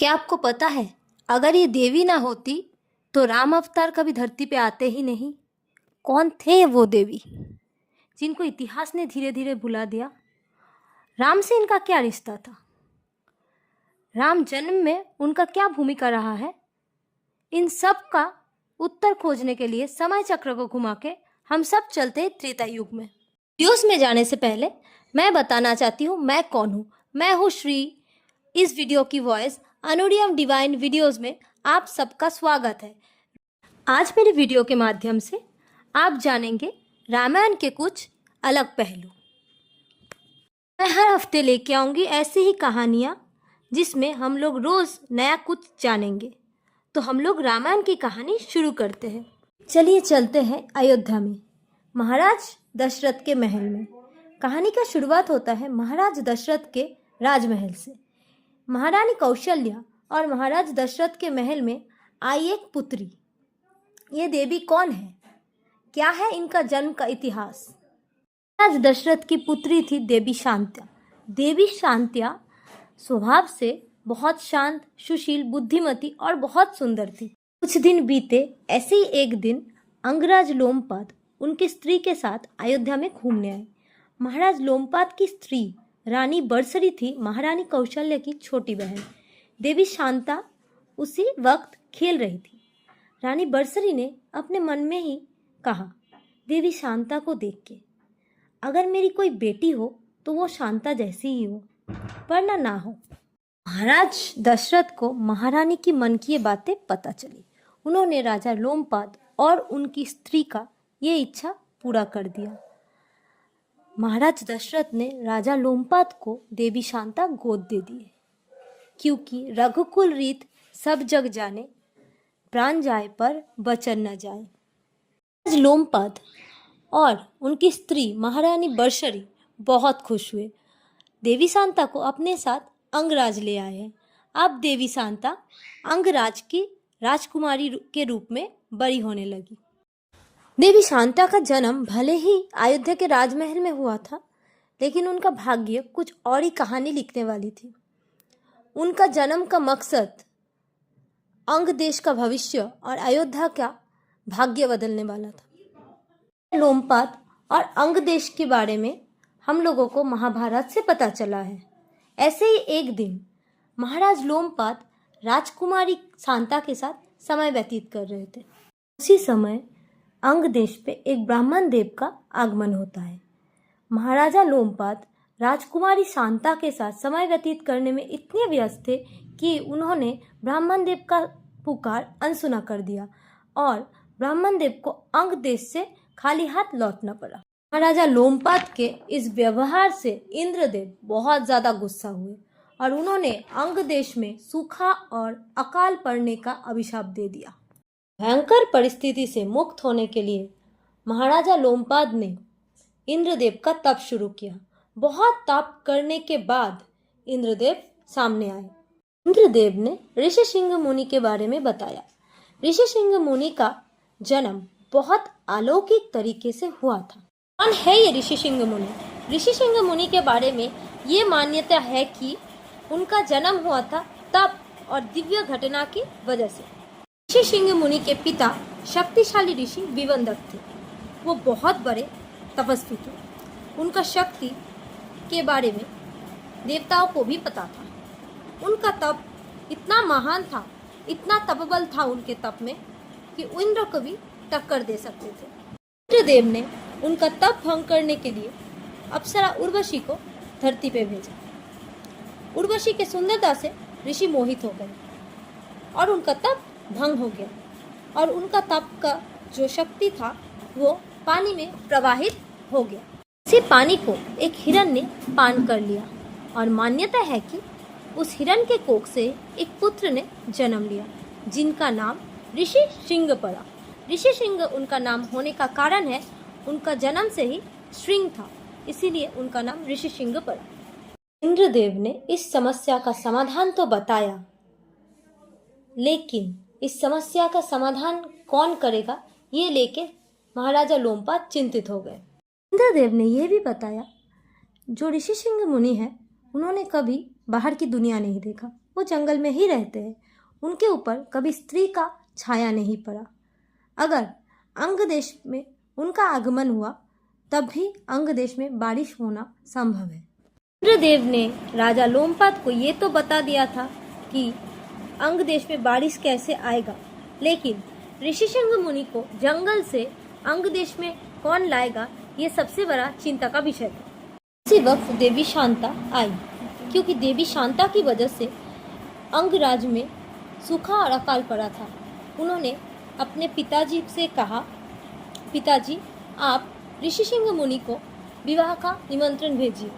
क्या आपको पता है, अगर ये देवी ना होती तो राम अवतार कभी धरती पे आते ही नहीं। कौन थे वो देवी जिनको इतिहास ने धीरे धीरे भुला दिया? राम से इनका क्या रिश्ता था? राम जन्म में उनका क्या भूमिका रहा है? इन सब का उत्तर खोजने के लिए समय चक्र को घुमा के हम सब चलते हैं त्रेता युग में। वीडियोस में जाने से पहले मैं बताना चाहती हूँ मैं कौन हूँ। मैं हूँ श्री। इस वीडियो की वॉइस अनुरियम डिवाइन वीडियोस में आप सबका स्वागत है। आज मेरे वीडियो के माध्यम से आप जानेंगे रामायण के कुछ अलग पहलू। मैं हर हफ्ते लेके आऊँगी ऐसी ही कहानियाँ जिसमें हम लोग रोज़ नया कुछ जानेंगे। तो हम लोग रामायण की कहानी शुरू करते हैं। चलिए चलते हैं अयोध्या में, महाराज दशरथ के महल में। कहानी का शुरुआत होता है महाराज दशरथ के राजमहल से। महारानी कौशल्या और महाराज दशरथ के महल में आई एक पुत्री। ये देवी कौन है? क्या है इनका जन्म का इतिहास? महाराज दशरथ की पुत्री थी देवी शांत्या। देवी शांत्या स्वभाव से बहुत शांत, सुशील, बुद्धिमती और बहुत सुंदर थी। कुछ दिन बीते, ऐसे ही एक दिन अंगराज लोमपाद उनकी स्त्री के साथ अयोध्या में घूमने आए। महाराज लोमपाद की स्त्री रानी बरसरी थी महारानी कौशल्या की छोटी बहन। देवी शांता उसी वक्त खेल रही थी। रानी बरसरी ने अपने मन में ही कहा, देवी शांता को देख के, अगर मेरी कोई बेटी हो तो वो शांता जैसी ही हो, वरना ना हो। महाराज दशरथ को महारानी की मन की ये बातें पता चली। उन्होंने राजा लोमपाद और उनकी स्त्री का ये इच्छा पूरा कर दिया। महाराज दशरथ ने राजा लोमपाद को देवी शांता गोद दे दिए, क्योंकि रघुकुल रीत सब जग जाने, प्राण जाए पर वचन न जाए। राज लोमपाद और उनकी स्त्री महारानी बरसरी बहुत खुश हुए। देवी शांता को अपने साथ अंगराज ले आए हैं। अब देवी शांता अंगराज की राजकुमारी के रूप में बड़ी होने लगी। देवी शांता का जन्म भले ही अयोध्या के राजमहल में हुआ था, लेकिन उनका भाग्य कुछ और ही कहानी लिखने वाली थी। उनका जन्म का मकसद अंग देश का भविष्य और अयोध्या का भाग्य बदलने वाला था। लोमपाद और अंग देश के बारे में हम लोगों को महाभारत से पता चला है। ऐसे ही एक दिन महाराज लोमपाद राजकुमारी शांता के साथ समय व्यतीत कर रहे थे। उसी समय अंग देश पे एक ब्राह्मण देव का आगमन होता है। महाराजा लोमपाद राजकुमारी शांता के साथ समय व्यतीत करने में इतने व्यस्त थे कि उन्होंने ब्राह्मण देव का पुकार अनसुना कर दिया और ब्राह्मण देव को अंग देश से खाली हाथ लौटना पड़ा। महाराजा लोमपाद के इस व्यवहार से इंद्रदेव बहुत ज्यादा गुस्सा हुए और उन्होंने अंग देश में सूखा और अकाल पड़ने का अभिशाप दे दिया। भयंकर परिस्थिति से मुक्त होने के लिए महाराजा लोमपाद ने इंद्रदेव का तप शुरू किया। बहुत तप करने के बाद इंद्रदेव सामने आए। इंद्रदेव ने ऋषिसिंह मुनि के बारे में बताया। ऋषिसिंह मुनि का जन्म बहुत अलौकिक तरीके से हुआ था। कौन है ये ऋषिसिंह मुनि? ऋषिसिंह मुनि के बारे में ये मान्यता है कि उनका जन्म हुआ था तप और दिव्य घटना की वजह से। ऋषिसिंह मुनि के पिता शक्तिशाली ऋषि विवंदक थे। वो बहुत बड़े तपस्वी थे। उनका शक्ति के बारे में देवताओं को भी पता था। उनका तप इतना महान था, इतना तपबल था उनके तप में कि इंद्र को भी टक्कर दे सकते थे। इंद्रदेव ने उनका तप भंग करने के लिए अप्सरा उर्वशी को धरती पे भेजा। उर्वशी के सुंदरता से ऋषि मोहित हो गए और उनका तप भंग हो गया और उनका तप का जो शक्ति था वो पानी में प्रवाहित हो गया। इसी पानी को एक हिरण ने पान कर लिया और मान्यता है कि उस हिरण के कोख से एक पुत्र ने जन्म लिया, जिनका नाम ऋषि सिंह पड़ा। ऋषि सिंह उनका नाम होने का कारण है, उनका जन्म से ही सिंह था, इसीलिए उनका नाम ऋषि सिंह पड़ा। इंद्रदेव ने इस समस्या का समाधान तो बताया, लेकिन इस समस्या का समाधान कौन करेगा ये लेके महाराजा लोमपाद चिंतित हो गए। इंद्रदेव ने यह भी बताया, जो ऋषिसिंह मुनि है उन्होंने कभी बाहर की दुनिया नहीं देखा, वो जंगल में ही रहते हैं। उनके ऊपर कभी स्त्री का छाया नहीं पड़ा। अगर अंग देश में उनका आगमन हुआ तब भी अंग देश में बारिश होना संभव है। इंद्रदेव ने राजा लोमपाद को ये तो बता दिया था कि अंग देश में बारिश कैसे आएगा, लेकिन ऋषिशृंग मुनि को जंगल से अंग देश में कौन लाएगा, ये सबसे बड़ा चिंता का विषय था। इसी वक्त देवी शांता आई, क्योंकि देवी शांता की वजह से अंगराज में सूखा और अकाल पड़ा था। उन्होंने अपने पिताजी से कहा, पिताजी आप ऋषिशृंग मुनि को विवाह का निमंत्रण भेजिए,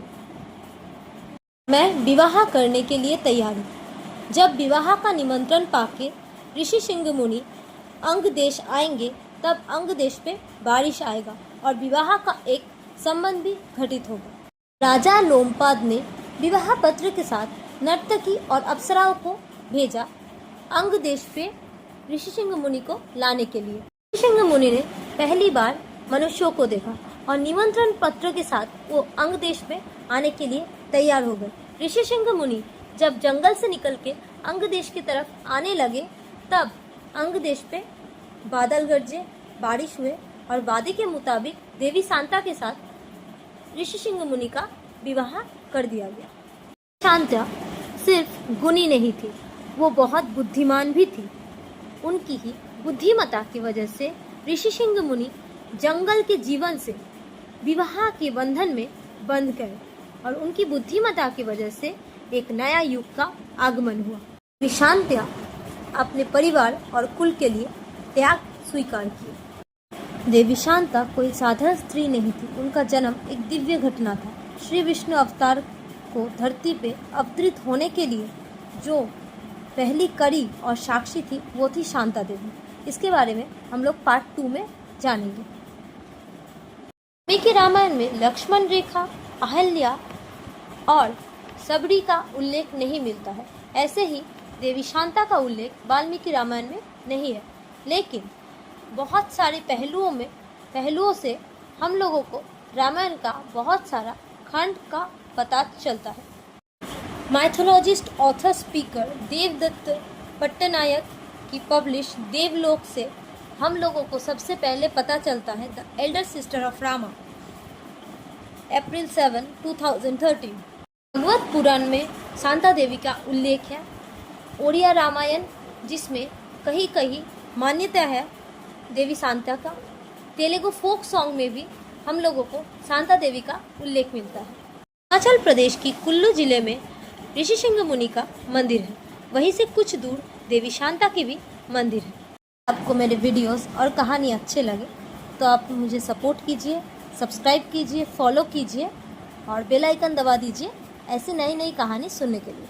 मैं विवाह करने के लिए तैयार हूँ। जब विवाह का निमंत्रण पाके ऋषिशृंग मुनि अंग देश आएंगे तब अंग देश पे बारिश आएगा और विवाह का एक संबंध भी घटित होगा। राजा लोमपाद ने विवाह पत्र के साथ नर्तकी और अप्सराओं को भेजा अंग देश पे ऋषिशृंग मुनि को लाने के लिए। ऋषिशृंग मुनि ने पहली बार मनुष्यों को देखा और निमंत्रण पत्र के साथ वो अंग देश में आने के लिए तैयार हो गए। ऋषिशृंग मुनि जब जंगल से निकल के अंग देश की तरफ आने लगे तब अंग देश पे बादल गरजे, बारिश हुए और वादे के मुताबिक देवी शांता के साथ ऋषिशृंग मुनि का विवाह कर दिया गया। शांता सिर्फ गुणी नहीं थी, वो बहुत बुद्धिमान भी थी। उनकी ही बुद्धिमता की वजह से ऋषिशृंग मुनि जंगल के जीवन से विवाह के बंधन में बंध गए और उनकी बुद्धिमता की वजह से एक नया युग का आगमन हुआ। शांता अपने परिवार और कुल के लिए त्याग स्वीकार किया। देवी शांता कोई साधारण स्त्री नहीं थी, उनका जन्म एक दिव्य घटना था। श्री विष्णु अवतार को धरती पे अवतरित होने के लिए जो पहली कड़ी और साक्षी थी वो थी शांता देवी। इसके बारे में हम लोग पार्ट 2 में जानेंगे। वाल्मीकि रामायण में लक्ष्मण रेखा, अहल्या और सबरी का उल्लेख नहीं मिलता है। ऐसे ही देवी शांता का उल्लेख वाल्मीकि रामायण में नहीं है, लेकिन बहुत सारे पहलुओं से हम लोगों को रामायण का बहुत सारा खंड का पता चलता है। माइथोलॉजिस्ट, ऑथर, स्पीकर देवदत्त पट्टनायक की पब्लिश देवलोक से हम लोगों को सबसे पहले पता चलता है the elder sister of Rama, April 7, 2013। Bhagavata Purana में शांता देवी का उल्लेख है। ओडिया रामायण जिसमें कहीं कहीं मान्यता है देवी शांता का। तेलुगु फोक सॉन्ग में भी हम लोगों को शांता देवी का उल्लेख मिलता है। हिमाचल प्रदेश की कुल्लू जिले में ऋषिशृंग मुनि का मंदिर है, वहीं से कुछ दूर देवी शांता की भी मंदिर है। आपको मेरे वीडियोस और कहानी अच्छे लगे तो आप मुझे सपोर्ट कीजिए, सब्सक्राइब कीजिए, फॉलो कीजिए और बेल आइकन दबा दीजिए ऐसी नई नई कहानी सुनने के लिए।